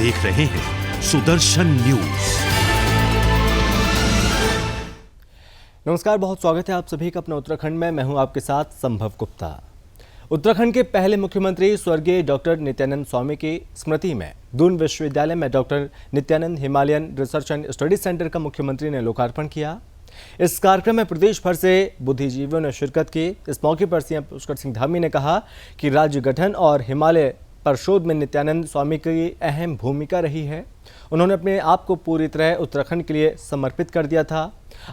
देख रहे हैं सुदर्शन न्यूज। नमस्कार, बहुत स्वागत है आप सभी का अपना उत्तराखंड में। मैं हूं आपके साथ संभव गुप्ता। उत्तराखंड के पहले मुख्यमंत्री स्वर्गीय डॉक्टर नित्यानंद स्वामी की स्मृति में दून विश्वविद्यालय में doctor Nityanand Himalayan research and study centre का मुख्यमंत्री ने लोकार्पण किया। इस कार्यक्रम में प्रदेश भर से बुद्धिजीवियों ने शिरकत की। इस मौके पर सीएम पुष्कर सिंह धामी ने कहा कि राज्य गठन और हिमालय पर शोध में नित्यानंद स्वामी की अहम भूमिका रही है। उन्होंने अपने आप को पूरी तरह उत्तराखंड के लिए समर्पित कर दिया था।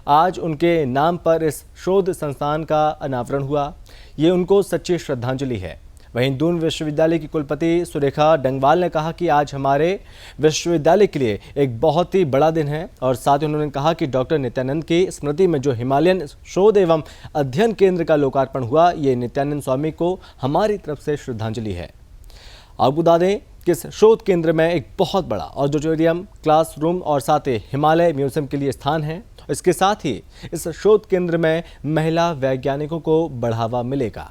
आज उनके नाम पर इस शोध संस्थान का अनावरण हुआ। ये उनको सच्ची श्रद्धांजलि है। वहीं दून विश्वविद्यालय की कुलपति सुरेखा डंगवाल ने कहा कि आज हमारे विश्वविद्यालय के लिए एक बहुत ही बड़ा दिन है और साथ ही उन्होंने कहा कि डॉक्टर नित्यानंद की स्मृति में जो हिमालयन शोध एवं अध्ययन केंद्र का लोकार्पण हुआ, ये नित्यानंद स्वामी को हमारी तरफ से श्रद्धांजलि है। आपको बता दें कि इस शोध केंद्र में एक बहुत बड़ा ऑडिटोरियम, क्लासरूम और साथ ही हिमालय म्यूजियम के लिए स्थान है। इसके साथ ही इस शोध केंद्र में महिला वैज्ञानिकों को बढ़ावा मिलेगा।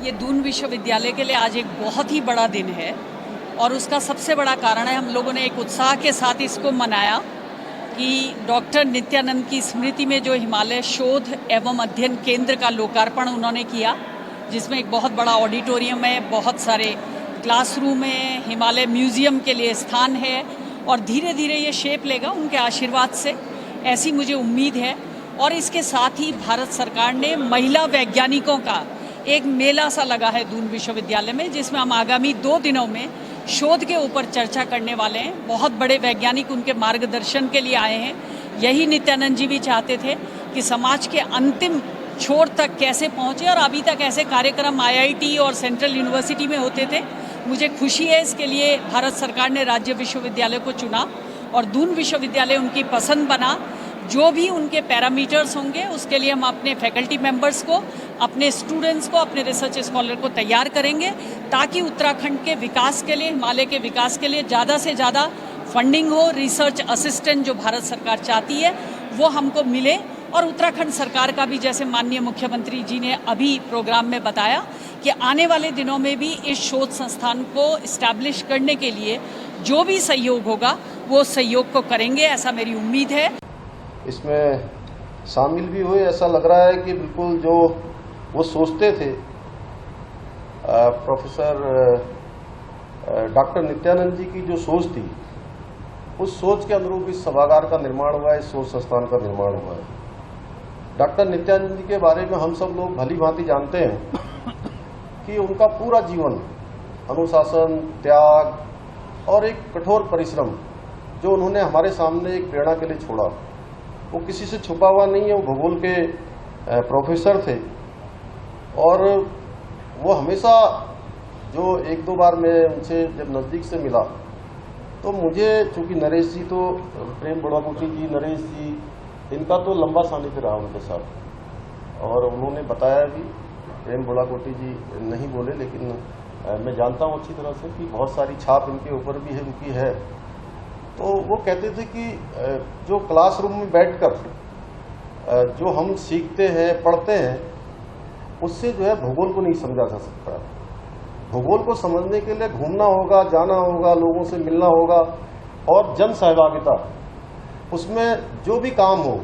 ये दून विश्वविद्यालय के लिए आज एक बहुत ही बड़ा दिन है और उसका सबसे बड़ा कारण है हम लोगों ने एक उत्साह के साथ इसको मनाया कि डॉक्टर नित्यानंद की स्मृति में जो हिमालय शोध एवं अध्ययन केंद्र का लोकार्पण उन्होंने किया, जिसमें एक बहुत बड़ा ऑडिटोरियम है, बहुत सारे क्लासरूम है, हिमालय म्यूजियम के लिए स्थान है और धीरे धीरे ये शेप लेगा उनके आशीर्वाद से, ऐसी मुझे उम्मीद है। और इसके साथ ही भारत सरकार ने महिला वैज्ञानिकों का एक मेला सा लगा है दून विश्वविद्यालय में, जिसमें हम आगामी 2 दिनों में शोध के ऊपर चर्चा करने वाले हैं। बहुत बड़े वैज्ञानिक उनके मार्गदर्शन के लिए आए हैं। यही नित्यानंद जी भी चाहते थे कि समाज के अंतिम छोर तक कैसे पहुंचे और अभी तक ऐसे कार्यक्रम आईआईटी और सेंट्रल यूनिवर्सिटी में होते थे। मुझे खुशी है, इसके लिए भारत सरकार ने राज्य विश्वविद्यालय को चुना और दून विश्वविद्यालय उनकी पसंद बना। जो भी उनके पैरामीटर्स होंगे उसके लिए हम अपने फैकल्टी मेंबर्स को, अपने स्टूडेंट्स को, अपने रिसर्च स्कॉलर को तैयार करेंगे ताकि उत्तराखंड के विकास के लिए, हिमालय के विकास के लिए ज़्यादा से ज़्यादा फंडिंग हो। रिसर्च असिस्टेंट जो भारत सरकार चाहती है वो हमको मिले और उत्तराखंड सरकार का भी, जैसे माननीय मुख्यमंत्री जी ने अभी प्रोग्राम में बताया कि आने वाले दिनों में भी इस शोध संस्थान को इस्टेब्लिश करने के लिए जो भी सहयोग होगा वो सहयोग को करेंगे, ऐसा मेरी उम्मीद है। इसमें शामिल भी हुए। ऐसा लग रहा है कि बिल्कुल जो वो सोचते थे प्रोफेसर डॉक्टर नित्यानंद जी की जो सोच थी, उस सोच के अनुरूप इस सभागार का निर्माण हुआ है, इस शोध संस्थान का निर्माण हुआ है। डॉक्टर नित्यानंद जी के बारे में हम सब लोग भली भांति जानते हैं कि उनका पूरा जीवन अनुशासन, त्याग और एक कठोर परिश्रम जो उन्होंने हमारे सामने एक प्रेरणा के लिए छोड़ा, वो किसी से छुपा हुआ नहीं है। वो भूगोल के प्रोफेसर थे और वो हमेशा, जो 1-2 बार मैं उनसे जब नज़दीक से मिला तो मुझे, चूँकि नरेश जी तो, प्रेम बुढ़ाकोटी जी, नरेश जी, इनका तो लंबा सानिध्य रहा उनके साथ और उन्होंने बताया भी, प्रेम बुढ़ाकोटी जी नहीं बोले लेकिन मैं जानता हूँ अच्छी तरह से कि बहुत सारी छाप इनके ऊपर भी है, उनकी है। तो वो कहते थे कि जो क्लासरूम में बैठकर जो हम सीखते हैं, पढ़ते हैं, उससे जो है भूगोल को नहीं समझा जा सकता। भूगोल को समझने के लिए घूमना होगा, जाना होगा, लोगों से मिलना होगा और जन सहभागिता, उसमें जो भी काम हो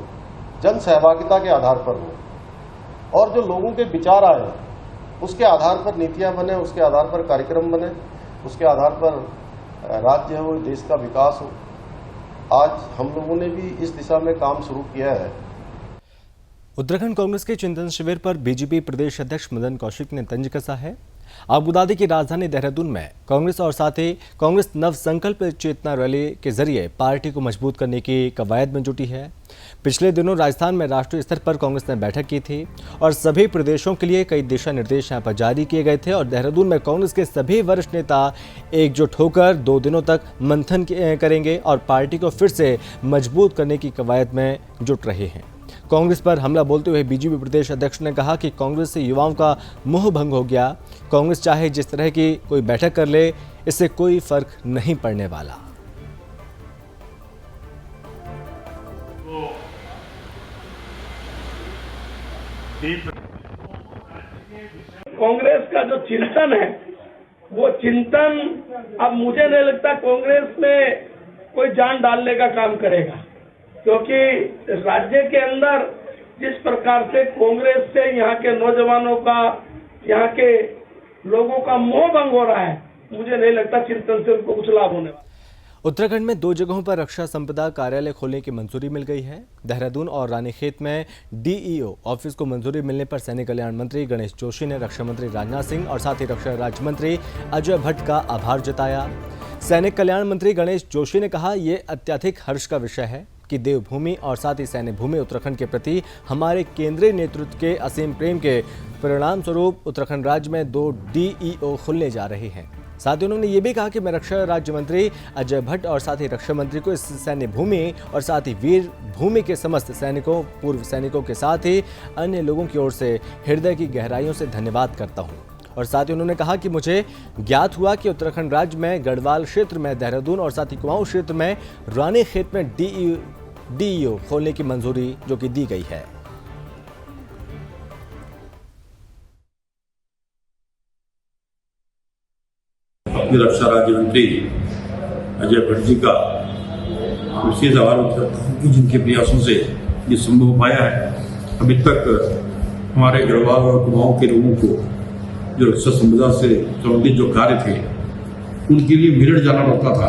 जन सहभागिता के आधार पर हो और जो लोगों के विचार आए उसके आधार पर नीतियां बने, उसके आधार पर कार्यक्रम बने, उसके आधार पर राज्य हो, देश का विकास हो। आज हम लोगों ने भी इस दिशा में काम शुरू किया है। उत्तराखंड कांग्रेस के चिंतन शिविर पर बीजेपी प्रदेश अध्यक्ष मदन कौशिक ने तंज कसा है। आपको बता दें कि राजधानी देहरादून में कांग्रेस और साथ ही कांग्रेस नव संकल्प चेतना रैली के जरिए पार्टी को मजबूत करने की कवायद में जुटी है। पिछले दिनों राजस्थान में राष्ट्रीय स्तर पर कांग्रेस ने बैठक की थी और सभी प्रदेशों के लिए कई दिशा निर्देश यहाँ पर जारी किए गए थे और देहरादून में कांग्रेस के सभी वरिष्ठ नेता एकजुट होकर 2 दिनों तक मंथन करेंगे और पार्टी को फिर से मजबूत करने की कवायद में जुट रहे हैं। कांग्रेस पर हमला बोलते हुए बीजेपी प्रदेश अध्यक्ष ने कहा कि कांग्रेस से युवाओं का मोह भंग हो गया। कांग्रेस चाहे जिस तरह की कोई बैठक कर ले, इससे कोई फर्क नहीं पड़ने वाला। कांग्रेस का जो चिंतन है वो चिंतन अब मुझे नहीं लगता कांग्रेस में कोई जान डालने का काम करेगा, क्योंकि राज्य के अंदर जिस प्रकार से कांग्रेस से यहाँ के नौजवानों का, यहाँ के लोगों का मोह भंग हो रहा है, मुझे नहीं लगता चिंतन से उनको कुछ लाभ होने वाला। उत्तराखंड में 2 जगहों पर रक्षा संपदा कार्यालय खोलने की मंजूरी मिल गई है। देहरादून और रानीखेत में डीईओ ऑफिस को मंजूरी मिलने पर सैनिक कल्याण मंत्री गणेश जोशी ने रक्षा मंत्री राजनाथ सिंह और साथ ही रक्षा राज्य मंत्री अजय भट्ट का आभार जताया। सैनिक कल्याण मंत्री गणेश जोशी ने कहा, ये अत्यधिक हर्ष का विषय है कि देवभूमि और साथ ही सैन्य भूमि उत्तराखंड के प्रति हमारे केंद्रीय नेतृत्व के असीम प्रेम के परिणाम स्वरूप उत्तराखंड राज्य में 2 डीईओ खुलने जा रहे हैं। साथ ही उन्होंने ये भी कहा कि मैं रक्षा राज्य मंत्री अजय भट्ट और साथ ही रक्षा मंत्री को इस सैन्य भूमि और साथ ही वीर भूमि के समस्त सैनिकों, पूर्व सैनिकों के साथ ही अन्य लोगों की ओर से हृदय की गहराइयों से धन्यवाद करता हूँ। और साथ ही उन्होंने कहा कि मुझे ज्ञात हुआ कि उत्तराखंड राज्य में गढ़वाल क्षेत्र में देहरादून और साथ ही कुमाऊं क्षेत्र में रानीखेत में डीईओ खोलने की मंजूरी जो कि दी गई है। अपने रक्षा राज्य मंत्री अजय भट्ट जी का विशेष आभार व्यक्त करता हूँ कि जिनके प्रयासों से ये संभव हो पाया है। अभी तक हमारे गढ़वाल और कुमाऊं के लोगों को जो रक्षा संपदा से संबंधित जो कार्य थे उनके लिए मेरठ जाना पड़ता था,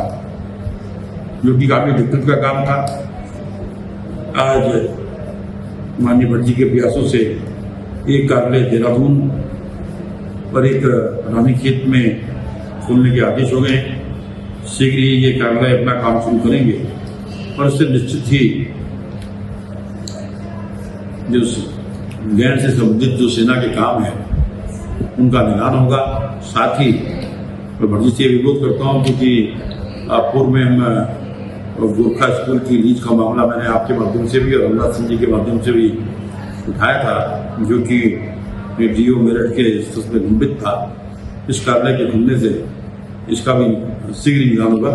जो कि काफी दिक्कत का काम था। आज माननीय भट्ट जी के प्रयासों से एक कार्यालय देहरादून और एक रानीखेत में खोलने के आदेश हो गए। शीघ्र ही ये कार्यालय अपना काम शुरू करेंगे और इससे निश्चित ही जो लैंड से संबंधित जो सेना के काम है उनका निदान होगा। साथ ही मैं भट्ट जी से विरोध करता हूँ क्योंकि पूर्व में हम गोरखा स्कूल की लीज का मामला मैंने आपके माध्यम से भी और राजनाथ सिंह जी के माध्यम से भी उठाया था, जो कि डीओ मेरठ के स्तर में लंबित था। इस कार्यालय के खुलने से इसका भी शीघ्र निदान होगा।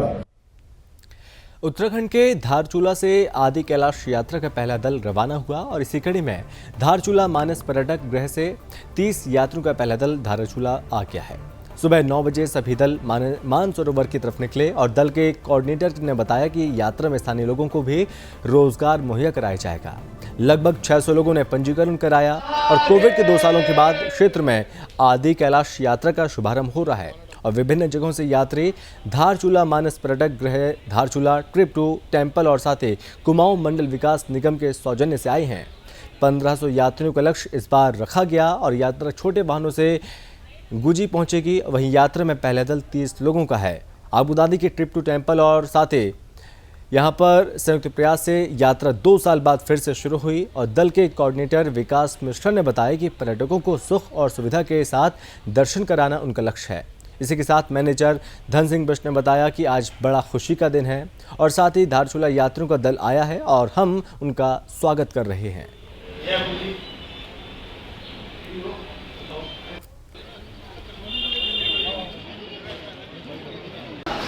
उत्तराखंड के धारचूला से आदि कैलाश यात्रा का पहला दल रवाना हुआ और इसी कड़ी में धारचूला मानस पर्यटक गृह से 30 यात्रियों का पहला दल धारचूला आ गया है। सुबह 9 बजे सभी दल मानसरोवर की तरफ निकले और दल के कोऑर्डिनेटर ने बताया कि यात्रा में स्थानीय लोगों को भी रोजगार मुहैया कराया जाएगा। लगभग 600 लोगों ने पंजीकरण कराया और कोविड के 2 सालों के बाद क्षेत्र में आदि कैलाश यात्रा का शुभारंभ हो रहा है और विभिन्न जगहों से यात्री धारचूला मानस पर्यटक गृह, धारचूला ट्रिप टू टेम्पल और साथ ही कुमाऊं मंडल विकास निगम के सौजन्य से आए हैं। 1500 यात्रियों का लक्ष्य इस बार रखा गया और यात्रा छोटे वाहनों से गुजी पहुंचेगी। वहीं यात्रा में पहला दल 30 लोगों का है। आबू धाबी के ट्रिप टू टेम्पल और साथ ही यहाँ पर संयुक्त प्रयास से यात्रा 2 साल बाद फिर से शुरू हुई और दल के कोऑर्डिनेटर विकास मिश्रा ने बताया कि पर्यटकों को सुख और सुविधा के साथ दर्शन कराना उनका लक्ष्य है। इसी के साथ मैनेजर धन सिंह बिष्ट ने बताया कि आज बड़ा खुशी का दिन है और साथ ही धारचूला यात्रियों का दल आया है और हम उनका स्वागत कर रहे हैं।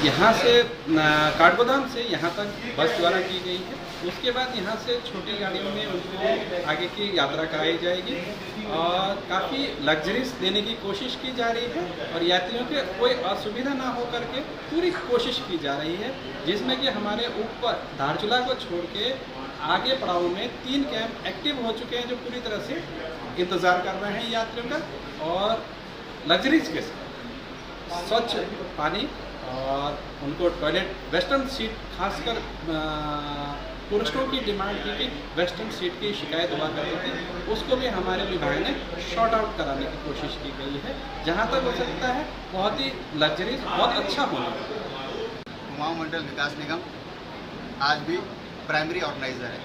यहाँ से काठगोदाम से यहाँ तक बस द्वारा की गई है। उसके बाद यहाँ से छोटी गाड़ियों में उनको आगे की यात्रा कराई जाएगी और काफ़ी लग्जरीज देने की कोशिश की जा रही है और यात्रियों के कोई असुविधा ना हो करके पूरी कोशिश की जा रही है, जिसमें कि हमारे ऊपर धारचूला को छोड़ के आगे पड़ाव में 3 कैंप एक्टिव हो चुके हैं जो पूरी तरह से इंतज़ार कर रहे हैं यात्रियों का और लग्जरीज के साथ स्वच्छ पानी और उनको टॉयलेट, वेस्टर्न सीट, खासकर पुरुषों की डिमांड थी कि वेस्टर्न सीट की शिकायत हुआ करती थी, उसको भी हमारे विभाग ने शॉर्ट आउट कराने की कोशिश की गई है। जहां तक हो सकता है बहुत ही लग्जरी, बहुत अच्छा होना। कुमाऊं मंडल विकास निगम आज भी प्राइमरी ऑर्गेनाइजर है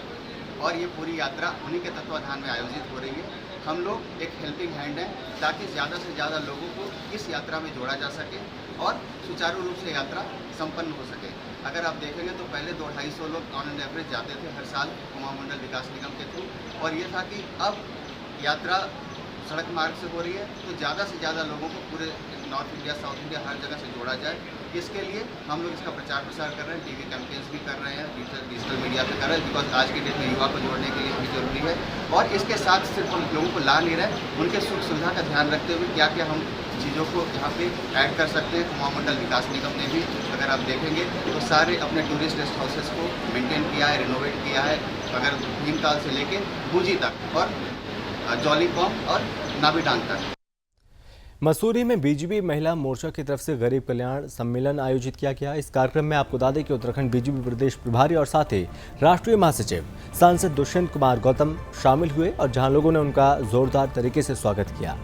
और ये पूरी यात्रा उन्हीं के तत्वाधान में आयोजित हो रही है। हम लोग एक हेल्पिंग हैंड हैं ताकि ज़्यादा से ज़्यादा लोगों को इस यात्रा में जोड़ा जा सके और सुचारू रूप से यात्रा संपन्न हो सके। अगर आप देखेंगे तो पहले 200-250 लोग ऑन एन एवरेज जाते थे हर साल कुमाऊं मंडल विकास निगम के थ्रू, और ये था कि अब यात्रा सड़क मार्ग से हो रही है तो ज़्यादा से ज़्यादा लोगों को पूरे नॉर्थ इंडिया, साउथ इंडिया, हर जगह से जोड़ा जाए। इसके लिए हम लोग इसका प्रचार प्रसार कर रहे हैं, टीवी कैंपेन्स भी कर रहे हैं, डिजिटल मीडिया पे कर रहे हैं, बिकॉज आज की डेट में युवा को जोड़ने के लिए भी जरूरी है। और इसके साथ सिर्फ हम लोगों को ला नहीं रहे, उनके सुख सुविधा का ध्यान रखते हुए क्या क्या हम चीज़ों को यहाँ पे ऐड कर सकते हैं। कुमाऊं मंडल विकास निगम ने भी, अगर आप देखेंगे तो सारे अपने टूरिस्ट गेस्ट हाउसेस को मेंटेन किया है, रिनोवेट किया है, अगर भीमताल से लेके भूजी तक और जौलीकॉम और नाबीडांग तक। मसूरी में बीजेपी महिला मोर्चा की तरफ से गरीब कल्याण सम्मेलन आयोजित किया गया। इस कार्यक्रम में आपको बता दें कि उत्तराखंड बीजेपी प्रदेश प्रभारी और साथ ही राष्ट्रीय महासचिव सांसद दुष्यंत कुमार गौतम शामिल हुए और जहां लोगों ने उनका जोरदार तरीके से स्वागत किया।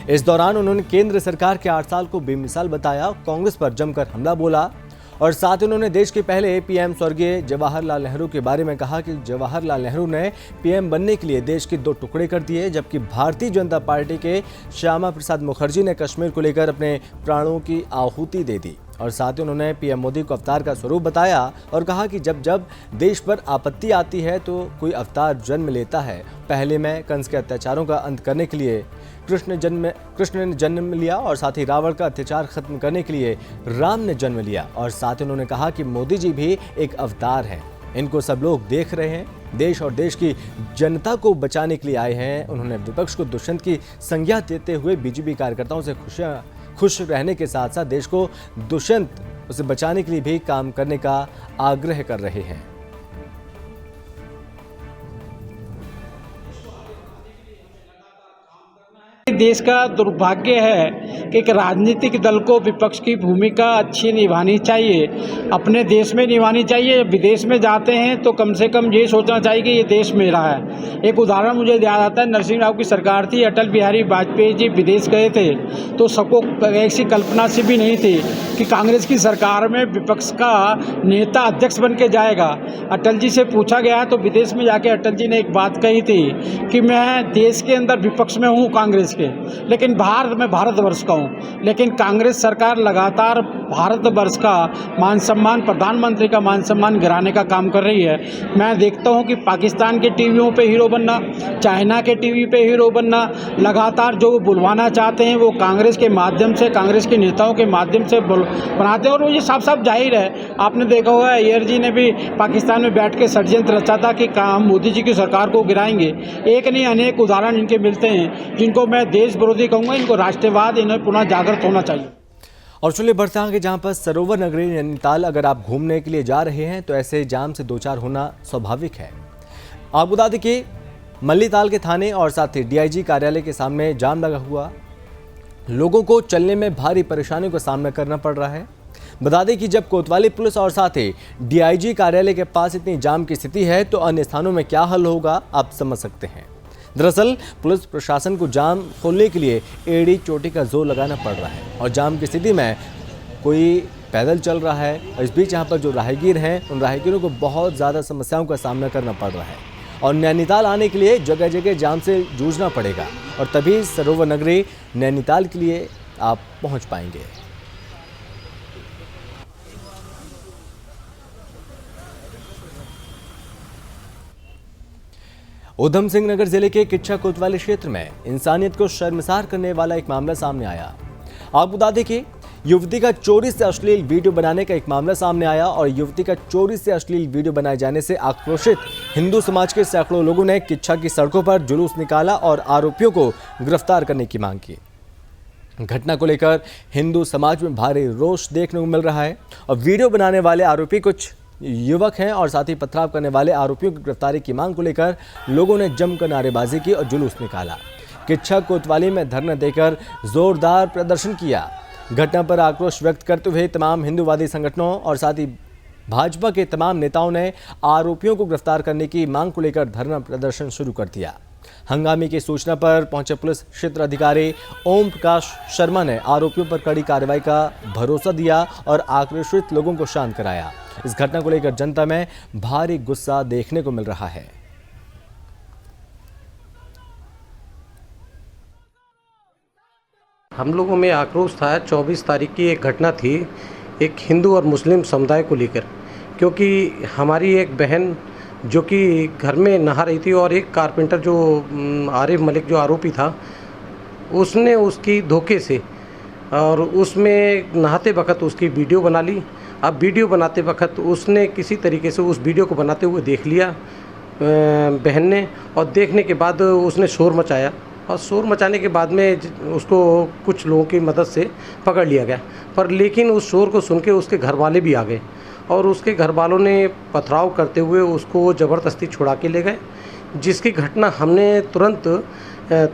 इस दौरान उन्होंने केंद्र सरकार के 8 साल को बेमिसाल बताया, कांग्रेस पर जमकर हमला बोला और साथ ही उन्होंने देश के पहले पीएम स्वर्गीय जवाहरलाल नेहरू के बारे में कहा कि जवाहरलाल नेहरू ने पीएम बनने के लिए देश के 2 टुकड़े कर दिए, जबकि भारतीय जनता पार्टी के श्यामा प्रसाद मुखर्जी ने कश्मीर को लेकर अपने प्राणों की आहुति दे दी। और साथ ही उन्होंने पीएम मोदी को अवतार का स्वरूप बताया और कहा कि जब जब देश पर आपत्ति आती है तो कोई अवतार जन्म लेता है। पहले में कंस के अत्याचारों का अंत करने के लिए कृष्ण ने जन्म लिया और साथ ही रावण का अत्याचार खत्म करने के लिए राम ने जन्म लिया। और साथ ही उन्होंने कहा कि मोदी जी भी एक अवतार हैं, इनको सब लोग देख रहे हैं, देश और देश की जनता को बचाने के लिए आए हैं। उन्होंने विपक्ष को दुष्यंत की संज्ञा देते हुए बीजेपी कार्यकर्ताओं से खुश रहने के साथ साथ देश को दुष्यंत उसे बचाने के लिए भी काम करने का आग्रह कर रहे हैं। देश का दुर्भाग्य है कि एक राजनीतिक दल को विपक्ष की भूमिका अच्छी निभानी चाहिए, अपने देश में निभानी चाहिए। विदेश में जाते हैं तो कम से कम ये सोचना चाहिए कि ये देश मेरा है। एक उदाहरण मुझे याद आता है, नरसिंह राव की सरकार थी, अटल बिहारी वाजपेयी जी विदेश गए थे तो सबको ऐसी कल्पना से भी नहीं थी कि कांग्रेस की सरकार में विपक्ष का नेता अध्यक्ष बन के जाएगा। अटल जी से पूछा गया तो विदेश में जाके अटल जी ने एक बात कही थी कि मैं देश के अंदर विपक्ष में हूँ कांग्रेस के, लेकिन बाहर में भारतवर्ष का हूँ। लेकिन कांग्रेस सरकार लगातार भारतवर्ष का मान सम्मान, प्रधानमंत्री का मान सम्मान गिराने का काम कर रही है। मैं देखता हूँ कि पाकिस्तान के टीवियों पे हीरो बनना, चाइना के टीवी पे हीरो बनना, लगातार जो बुलवाना चाहते हैं वो कांग्रेस के माध्यम से, कांग्रेस के नेताओं के माध्यम से बनाते हैं। और वो ये साफ साफ जाहिर है, आपने देखा हुआ है अय्यर जी ने भी पाकिस्तान में बैठ के षड्यंत्र रचा था कि हम मोदी जी की सरकार को गिराएंगे। एक नहीं अनेक उदाहरण इनके मिलते हैं जिनको मैं देश विरोधी कहूँगा। इनको राष्ट्रवाद, इन्हें पुनः जागृत होना चाहिए। और चलिए बढ़ते हैं आगे, जहां पर सरोवर नगरी नैनीताल अगर आप घूमने के लिए जा रहे हैं तो ऐसे जाम से 2-4 होना स्वाभाविक है। आपको बता दें कि मल्लीताल के थाने और साथ ही डीआईजी कार्यालय के सामने जाम लगा हुआ, लोगों को चलने में भारी परेशानियों का सामना करना पड़ रहा है। बता दें कि जब कोतवाली पुलिस और साथ ही डीआईजी कार्यालय के पास इतनी जाम की स्थिति है तो अन्य स्थानों में क्या हल होगा आप समझ सकते हैं। दरअसल पुलिस प्रशासन को जाम खोलने के लिए एड़ी चोटी का जोर लगाना पड़ रहा है और जाम की स्थिति में कोई पैदल चल रहा है और इस बीच यहाँ पर जो राहगीर हैं उन राहगीरों को बहुत ज़्यादा समस्याओं का सामना करना पड़ रहा है और नैनीताल आने के लिए जगह जगह जाम से जूझना पड़ेगा और तभी सरोवर नगरी नैनीताल के लिए आप पहुँच पाएंगे। उधम सिंह नगर जिले के किच्छा कोतवाली क्षेत्र में इंसानियत को शर्मसार करने वाला एक मामला सामने आया। आपको बता दें कि युवती का चोरी से अश्लील वीडियो बनाने का एक मामला सामने आया और युवती का चोरी से अश्लील वीडियो बनाए जाने से आक्रोशित हिंदू समाज के सैकड़ों लोगों ने किच्छा की सड़कों पर जुलूस निकाला और आरोपियों को गिरफ्तार करने की मांग की। घटना को लेकर हिंदू समाज में भारी रोष देखने को मिल रहा है और वीडियो बनाने वाले आरोपी कुछ युवक हैं और साथ ही पथराव करने वाले आरोपियों की गिरफ्तारी की मांग को लेकर लोगों ने जमकर नारेबाजी की और जुलूस निकाला। किच्छा कोतवाली में धरना देकर जोरदार प्रदर्शन किया। घटना पर आक्रोश व्यक्त करते हुए तमाम हिंदूवादी संगठनों और साथ ही भाजपा के तमाम नेताओं ने आरोपियों को गिरफ्तार करने की मांग को लेकर धरना प्रदर्शन शुरू कर दिया। हंगामे की सूचना पर पहुंचे पुलिस क्षेत्र अधिकारी ओम प्रकाश शर्मा ने आरोपियों पर कड़ी कार्रवाई का भरोसा दिया और आक्रोशित लोगों को शांत कराया। इस घटना को लेकर जनता में भारी गुस्सा देखने को मिल रहा है। हम लोगों में आक्रोश था। 24 तारीख की एक घटना थी एक हिंदू और मुस्लिम समुदाय को लेकर, क्योंकि हमारी एक बहन जो कि घर में नहा रही थी और एक कारपेंटर जो आरिफ मलिक जो आरोपी था उसने उसकी धोखे से और उसमें नहाते वक्त उसकी वीडियो बना ली। अब वीडियो बनाते वक्त उसने किसी तरीके से उस वीडियो को बनाते हुए देख लिया बहन ने, और देखने के बाद उसने शोर मचाया, और शोर मचाने के बाद में उसको कुछ लोगों की मदद से पकड़ लिया गया। पर लेकिन उस शोर को सुन के उसके घर वाले भी आ गए, और उसके घर वालों ने पथराव करते हुए उसको ज़बरदस्ती छुड़ा के ले गए, जिसकी घटना हमने तुरंत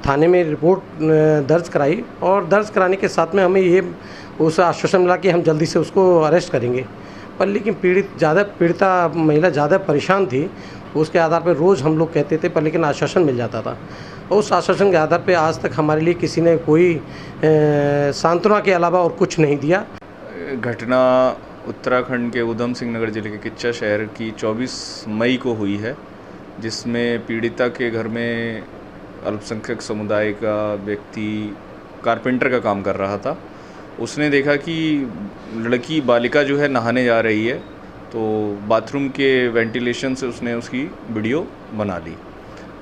थाने में रिपोर्ट दर्ज कराई, और दर्ज कराने के साथ में हमें ये उस आश्वासन मिला कि हम जल्दी से उसको अरेस्ट करेंगे। पर लेकिन पीड़िता महिला ज़्यादा परेशान थी, उसके आधार पर रोज़ हम लोग कहते थे, पर लेकिन आश्वासन मिल जाता था। उस आश्वासन के आधार पर आज तक हमारे लिए किसी ने कोई सांत्वना के अलावा और कुछ नहीं दिया। घटना उत्तराखंड के उधम सिंह नगर जिले के किच्चा शहर की 24 मई को हुई है, जिसमें पीड़िता के घर में अल्पसंख्यक समुदाय का व्यक्ति कारपेंटर का काम कर रहा था। उसने देखा कि लड़की बालिका जो है नहाने जा रही है, तो बाथरूम के वेंटिलेशन से उसने उसकी वीडियो बना ली,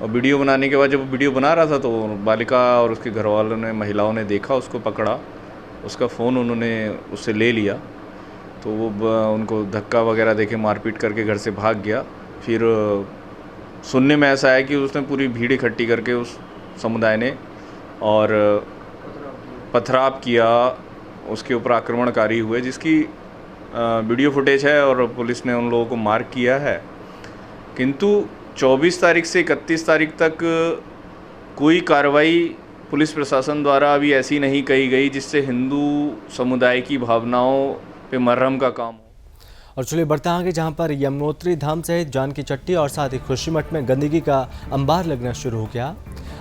और वीडियो बनाने के बाद जब वीडियो बना रहा था तो बालिका और उसके घर वालों ने, महिलाओं ने देखा, उसको पकड़ा, उसका फ़ोन उन्होंने उससे ले लिया, तो वो उनको धक्का वगैरह देके मारपीट करके घर से भाग गया। फिर सुनने में ऐसा है कि उसने पूरी भीड़ इकट्ठी करके उस समुदाय ने और पथराव किया, उसके ऊपर आक्रमणकारी हुए, जिसकी वीडियो फुटेज है और पुलिस ने उन लोगों को मार्क किया है। किंतु 24 तारीख से 31 तारीख तक कोई कार्रवाई पुलिस प्रशासन द्वारा अभी ऐसी नहीं कही गई जिससे हिंदू समुदाय की भावनाओं पे मरहम का काम हो। और चलिए बढ़ते आगे, जहां पर यमुनोत्री धाम सहित जानकी चट्टी और साथ ही खुशीमठ में गंदगी का अंबार लगना शुरू हो गया।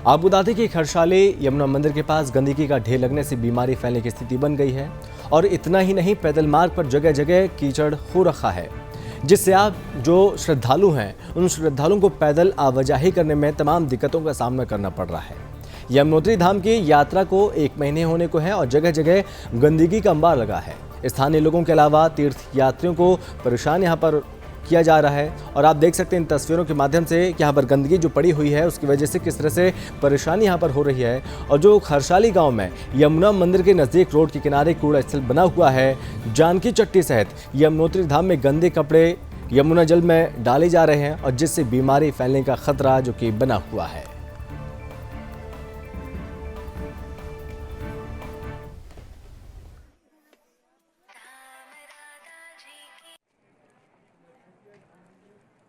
आपको बता दें कि खरसाली यमुना मंदिर के पास गंदगी का ढेर लगने से बीमारी फैलने की स्थिति बन गई है, और इतना ही नहीं, पैदल मार्ग पर जगह जगह कीचड़ हो रखा है, जिससे आप जो श्रद्धालु हैं उन श्रद्धालुओं को पैदल आवाजाही करने में तमाम दिक्कतों का सामना करना पड़ रहा है। यमुनोत्री धाम की यात्रा को 1 महीने होने को है और जगह जगह गंदगी का अंबार लगा है। स्थानीय लोगों के अलावा तीर्थ यात्रियों को परेशान यहाँ पर किया जा रहा है, और आप देख सकते हैं इन तस्वीरों के माध्यम से यहाँ पर गंदगी जो पड़ी हुई है उसकी वजह से किस तरह से परेशानी यहाँ पर हो रही है। और जो खरसाली गांव में यमुना मंदिर के नज़दीक रोड के किनारे कूड़ा स्थल बना हुआ है, जानकी चट्टी सहित यमुनोत्री धाम में गंदे कपड़े यमुना जल में डाले जा रहे हैं, और जिससे बीमारी फैलने का खतरा जो कि बना हुआ है।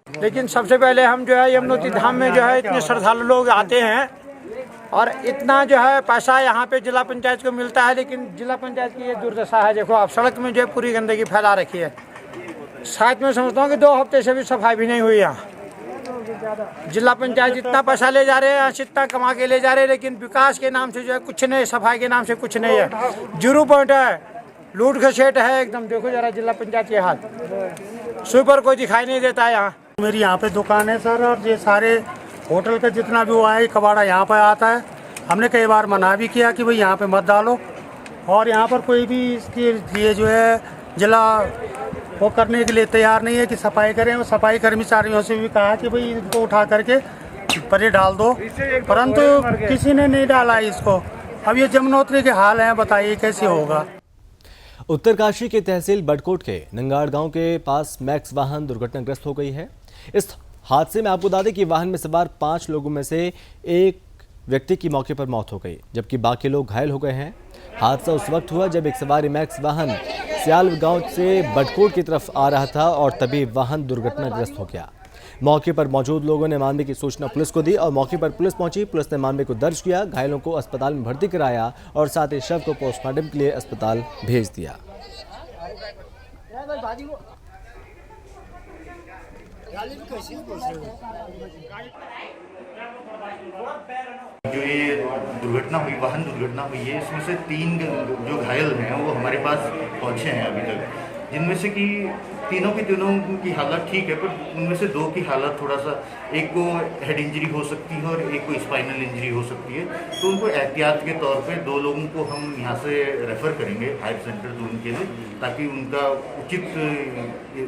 लेकिन सबसे पहले हम जो है यमुनोत्री धाम में जो है इतने श्रद्धालु लोग आते हैं, और इतना जो है पैसा यहाँ पे जिला पंचायत को मिलता है, लेकिन जिला पंचायत की ये दुर्दशा है। देखो आप सड़क में जो है पूरी गंदगी फैला रखी है। शायद मैं समझता हूँ कि 2 हफ्ते से भी सफाई भी नहीं हुई यहाँ। जिला पंचायत जितना पैसा ले जा रहे हैं, जितना कमा के ले जा रहे हैं, लेकिन विकास के नाम से जो है कुछ नहीं, सफाई के नाम से कुछ नहीं है। जीरो पॉइंट है, लूट खसेट है एकदम। देखो जरा जिला पंचायत के हाल, सुपर कोई दिखाई नहीं देता है यहाँ। मेरी यहाँ पे दुकान है सर, और ये सारे होटल का जितना भी हुआ है कबाड़ा यहाँ पे आता है। हमने कई बार मना भी किया कि भाई यहाँ पे मत डालो, और यहाँ पर कोई भी इसकी ये जो है जिला वो करने के लिए तैयार नहीं है कि सफाई करें। और सफाई कर्मचारियों से भी कहा कि भाई इनको उठा करके परे डाल दो, परंतु किसी ने नहीं डाला इसको। अब ये यमुनोत्री के हाल हैं, बताइए कैसे होगा। उत्तरकाशी के तहसील बडकोट के नंगाड़ गांव के पास मैक्स वाहन दुर्घटनाग्रस्त हो गई है। इस हादसे में आपको बता दें कि वाहन में सवार 5 लोगों में से एक व्यक्ति की मौके पर मौत हो गई, जबकि बाकी लोग घायल हो गए हैं। हादसा उस वक्त हुआ जब एक सवारी मैक्स वाहन सियाल गांव से बडकोट की तरफ आ रहा था, और तभी वाहन दुर्घटनाग्रस्त हो गया। मौके पर मौजूद लोगों ने मामले की सूचना पुलिस को दी, और मौके पर पुलिस पहुंची। पुलिस ने मामले को दर्ज किया, घायलों को अस्पताल में भर्ती कराया, और साथ ही शव को पोस्टमार्टम के लिए अस्पताल भेज दिया। जो ये दुर्घटना हुई, वाहन दुर्घटना हुई है, इसमें से 3 जो घायल हैं वो हमारे पास पहुंचे हैं अभी तक, जिनमें से कि तीनों की हालत ठीक है, पर उनमें से 2 की हालत थोड़ा सा, एक को हेड इंजरी हो सकती है और एक को स्पाइनल इंजरी हो सकती है। तो उनको एहतियात के तौर पे 2 लोगों को हम यहाँ से रेफ़र करेंगे हायर सेंटर दून के लिए, ताकि उनका उचित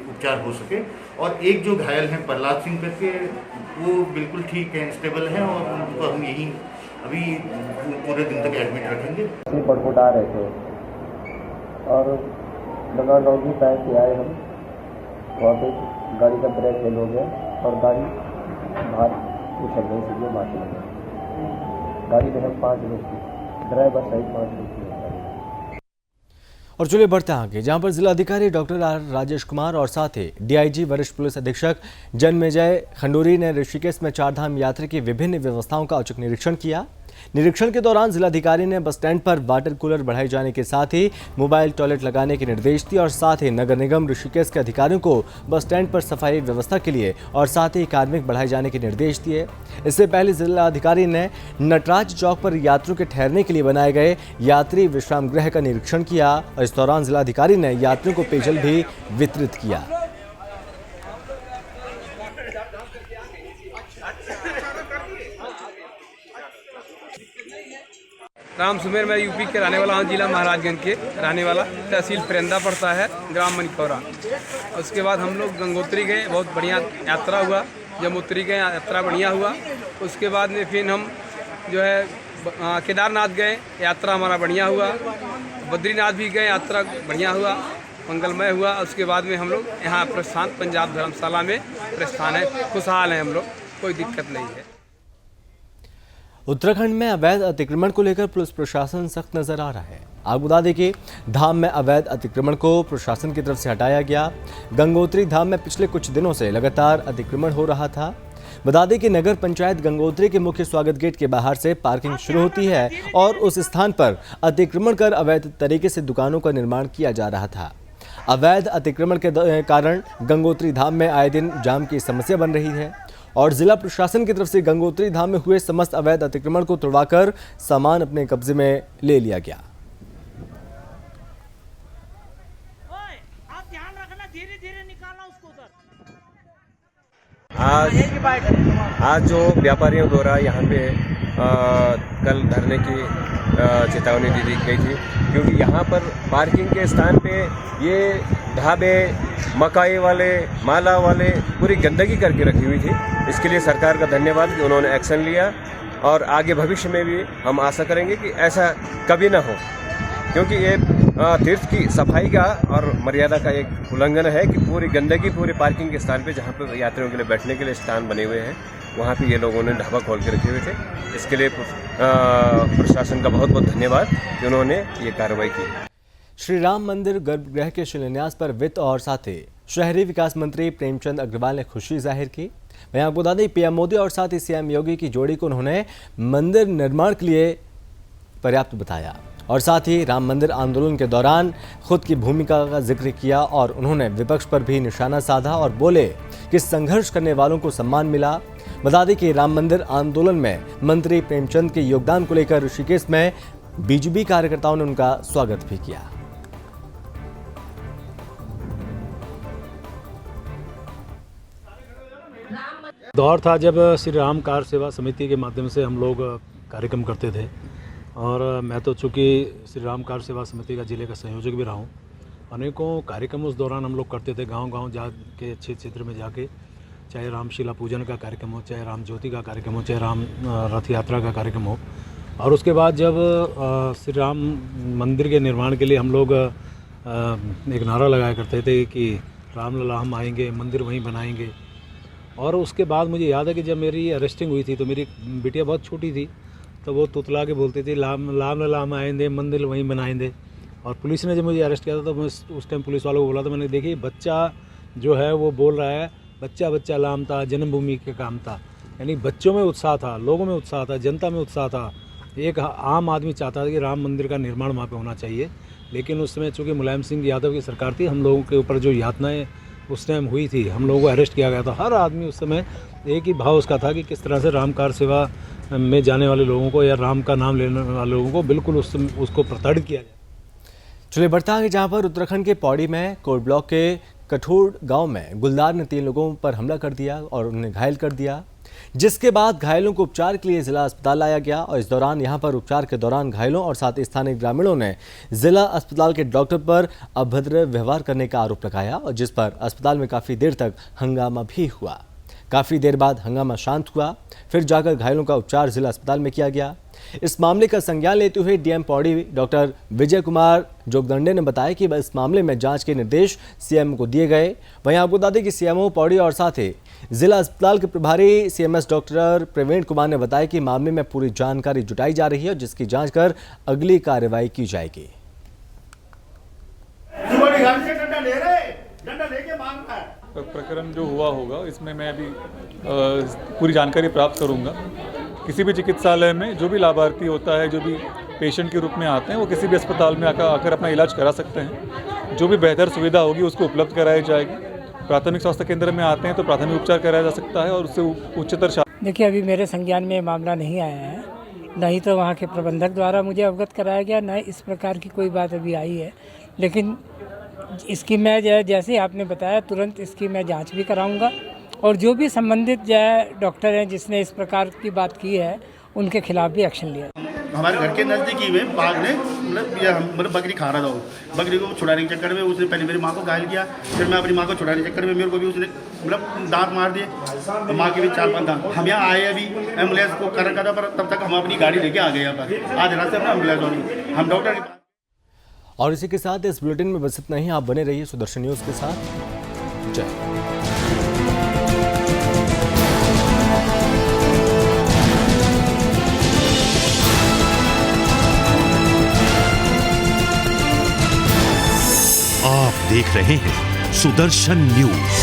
उपचार हो सके। और एक जो घायल हैं प्रहलाद सिंह करके, वो बिल्कुल ठीक है, स्टेबल हैं, और उनको हम यहीं अभी पूरे दिन तक एडमिट रखेंगे। बड़कोट आ रहे थे और बंगाल गाँव की पैर से आए हम, वहाँ पे गाड़ी का ब्रेक फेल हो गया और गाड़ी बाहर उछल गई, सीधे मारने लगी। गाड़ी में हम 5 लोग थे, ड्राइवर सहित 5 लोग थे। और चलिए बढ़ते हैं आगे, जहां पर जिलाधिकारी डॉक्टर आर राजेश कुमार और साथ ही डीआईजी वरिष्ठ पुलिस अधीक्षक जन्मेजय खंडूरी ने ऋषिकेश में चारधाम यात्रा की विभिन्न व्यवस्थाओं का औचक निरीक्षण किया। निरीक्षण के दौरान जिलाधिकारी ने बस स्टैंड पर वाटर कूलर बढ़ाए जाने के साथ ही मोबाइल टॉयलेट लगाने के निर्देश दिए और साथ ही नगर निगम ऋषिकेश के अधिकारियों को बस स्टैंड पर सफाई व्यवस्था के लिए और साथ ही कार्मिक बढ़ाए जाने के निर्देश दिए। इससे पहले जिलाधिकारी ने नटराज चौक पर यात्रियों के ठहरने के लिए बनाए गए यात्री विश्राम गृह का निरीक्षण किया और इस दौरान जिलाधिकारी ने यात्रियों को पेयजल भी वितरित किया। राम सुमेर, मैं यूपी के रहने वाला हूँ, जिला महाराजगंज के रहने वाला, तहसील फरेंदा पड़ता है, ग्राम मणिखौरा। उसके बाद हम लोग गंगोत्री गए, बहुत बढ़िया यात्रा हुआ। यमुनोत्री गए, यात्रा बढ़िया हुआ। उसके बाद में फिर हम जो है केदारनाथ गए, यात्रा हमारा बढ़िया हुआ। बद्रीनाथ भी गए, यात्रा बढ़िया हुआ, मंगलमय हुआ। उसके बाद में हम लोग यहाँ प्रस्थान पंजाब धर्मशाला में प्रस्थान है, खुशहाल हैं हम लोग, कोई दिक्कत नहीं है। उत्तराखंड में अवैध अतिक्रमण को लेकर पुलिस प्रशासन सख्त नजर आ रहा है। आपको बता दें कि धाम में अवैध अतिक्रमण को प्रशासन की तरफ से हटाया गया। गंगोत्री धाम में पिछले कुछ दिनों से लगातार अतिक्रमण हो रहा था। बता दें कि नगर पंचायत गंगोत्री के मुख्य स्वागत गेट के बाहर से पार्किंग शुरू होती है और उस स्थान पर अतिक्रमण कर अवैध तरीके से दुकानों का निर्माण किया जा रहा था। अवैध अतिक्रमण के कारण गंगोत्री धाम में आए दिन जाम की समस्या बन रही है और जिला प्रशासन की तरफ से गंगोत्री धाम में हुए समस्त अवैध अतिक्रमण को तुड़वाकर सामान अपने कब्जे में ले लिया गया। आप ध्यान रखना, धीरे धीरे निकालना उसको उधर। आज जो व्यापारियों द्वारा यहाँ पे कल धरने की चेतावनी दी गई थी, क्योंकि यहाँ पर पार्किंग के स्थान पे ये ढाबे, मकाई वाले, माला वाले पूरी गंदगी करके रखी हुई थी। इसके लिए सरकार का धन्यवाद कि उन्होंने एक्शन लिया और आगे भविष्य में भी हम आशा करेंगे कि ऐसा कभी ना हो, क्योंकि ये तीर्थ की सफाई का और मर्यादा का एक उल्लंघन है कि पूरी गंदगी पूरे पार्किंग के स्थान पे, जहाँ पे यात्रियों के लिए बैठने के लिए स्थान बने हुए हैं, वहाँ पे ये लोगों ने ढाबा खोल के रखे हुए थे। इसके लिए प्रशासन का बहुत बहुत धन्यवाद कि उन्होंने ये कार्रवाई की। श्री राम मंदिर गर्भगृह के शिलान्यास पर वित्त और साथ ही शहरी विकास मंत्री प्रेमचंद अग्रवाल ने खुशी जाहिर की। वहीं आपको बता दें, पीएम मोदी और साथ ही सीएम योगी की जोड़ी को उन्होंने मंदिर निर्माण के लिए पर्याप्त बताया और साथ ही राम मंदिर आंदोलन के दौरान खुद की भूमिका का जिक्र किया और उन्होंने विपक्ष पर भी निशाना साधा और बोले कि संघर्ष करने वालों को सम्मान मिला। बता दें कि राम मंदिर आंदोलन में मंत्री प्रेमचंद के योगदान को लेकर ऋषिकेश में बीजेपी कार्यकर्ताओं ने उनका स्वागत भी किया। दौर था जब श्री राम कार सेवा समिति के माध्यम से हम लोग कार्यक्रम करते थे और मैं तो चूँकि श्री राम कार सेवा समिति का जिले का संयोजक भी रहा हूँ। अनेकों कार्यक्रम उस दौरान हम लोग करते थे, गांव-गांव जाके क्षेत्र में जाके, चाहे रामशिला पूजन का कार्यक्रम हो, चाहे राम ज्योति का कार्यक्रम हो, चाहे राम रथ यात्रा का कार्यक्रम हो। और उसके बाद जब श्री राम मंदिर के निर्माण के लिए हम लोग एक नारा लगाया करते थे कि रामलला हम आएंगे, मंदिर वहीं बनाएंगे। और उसके बाद मुझे याद है कि जब मेरी अरेस्टिंग हुई थी तो मेरी बिटिया बहुत छोटी थी, तो वो तुतला के बोलती थी रामलला हम आएंगे, मंदिर वहीं बनाएंगे। और पुलिस ने जब मुझे अरेस्ट किया था तो मैं उस टाइम पुलिस वालों को बोला था, मैंने देखी बच्चा जो है वो बोल रहा है बच्चा बच्चा लाम था, जन्मभूमि के काम था। यानी बच्चों में उत्साह था, लोगों में उत्साह था, जनता में उत्साह था। एक आम आदमी चाहता था कि राम मंदिर का निर्माण वहाँ पे होना चाहिए। लेकिन उस समय चूँकि मुलायम सिंह यादव की सरकार थी, हम लोगों के ऊपर जो यातनाएँ उस टाइम हुई थी, हम लोगों को अरेस्ट किया गया था। हर आदमी उस समय एक ही भाव उसका था कि किस तरह से राम कार सेवा में जाने वाले लोगों को या राम का नाम लेने वाले लोगों को बिल्कुल उसको प्रताड़ित किया जाए। चलिए बढ़ता है, जहाँ पर उत्तराखंड के पौड़ी में कोट ब्लॉक के कठोर गांव में गुलदार ने 3 लोगों पर हमला कर दिया और उन्हें घायल कर दिया, जिसके बाद घायलों को उपचार के लिए जिला अस्पताल लाया गया। और इस दौरान यहां पर उपचार के दौरान घायलों और साथ ही स्थानीय ग्रामीणों ने जिला अस्पताल के डॉक्टर पर अभद्र व्यवहार करने का आरोप लगाया और जिस पर अस्पताल में काफ़ी देर तक हंगामा भी हुआ। काफ़ी देर बाद हंगामा शांत हुआ, फिर जाकर घायलों का उपचार जिला अस्पताल में किया गया। इस मामले का संज्ञान लेते हुए डीएम पौड़ी डॉक्टर विजय कुमार जोगदंडे ने बताया कि इस मामले में जांच के निर्देश सीएम को दिए गए। वहीं आपको बता दें कि सीएमओ पौड़ी और साथ ही जिला अस्पताल के प्रभारी सीएमएस डॉक्टर प्रवीण कुमार ने बताया कि मामले में पूरी जानकारी जुटाई जा रही है, जिसकी जांच कर अगली कार्रवाई की जाएगी। प्रकरण जो हुआ होगा इसमें मैं अभी पूरी जानकारी प्राप्त करूंगा। किसी भी चिकित्सालय में जो भी लाभार्थी होता है, जो भी पेशेंट के रूप में आते हैं, वो किसी भी अस्पताल में आकर अपना इलाज करा सकते हैं। जो भी बेहतर सुविधा होगी उसको उपलब्ध कराई जाएगी। प्राथमिक स्वास्थ्य केंद्र में आते हैं तो प्राथमिक उपचार कराया जा सकता है और उससे उच्चतर। देखिए, अभी मेरे संज्ञान में मामला नहीं आया है, नहीं तो वहाँ के प्रबंधक द्वारा मुझे अवगत कराया गया, न इस प्रकार की कोई बात अभी आई है। लेकिन इसकी मैं जैसे आपने बताया तुरंत इसकी मैं जांच भी कराऊंगा और जो भी संबंधित डॉक्टर हैं जिसने इस प्रकार की बात की है उनके खिलाफ भी एक्शन लिया। हमारे घर के नज़दीकी में बाघ ने मतलब बकरी खा रहा था वो, बकरी को छुड़ाने के चक्कर में उसने पहले मेरी माँ को घायल किया, फिर मैं अपनी माँ को छुड़ाने के चक्कर में मेरे को भी उसने मतलब दांत मार दिए, माँ के भी 4-5 दांत। हम यहाँ आए अभी एम्बुलेंस को कर रखा था, पर तब तक हम अपनी गाड़ी लेके आ गए यहाँ पर। आज रात से अपना एम्बुलेंस होगी, हम डॉक्टर के पास। और इसी के साथ इस बुलेटिन में बस इतना ही। आप बने रहिए सुदर्शन न्यूज़ के साथ। जय। आप देख रहे हैं सुदर्शन न्यूज़।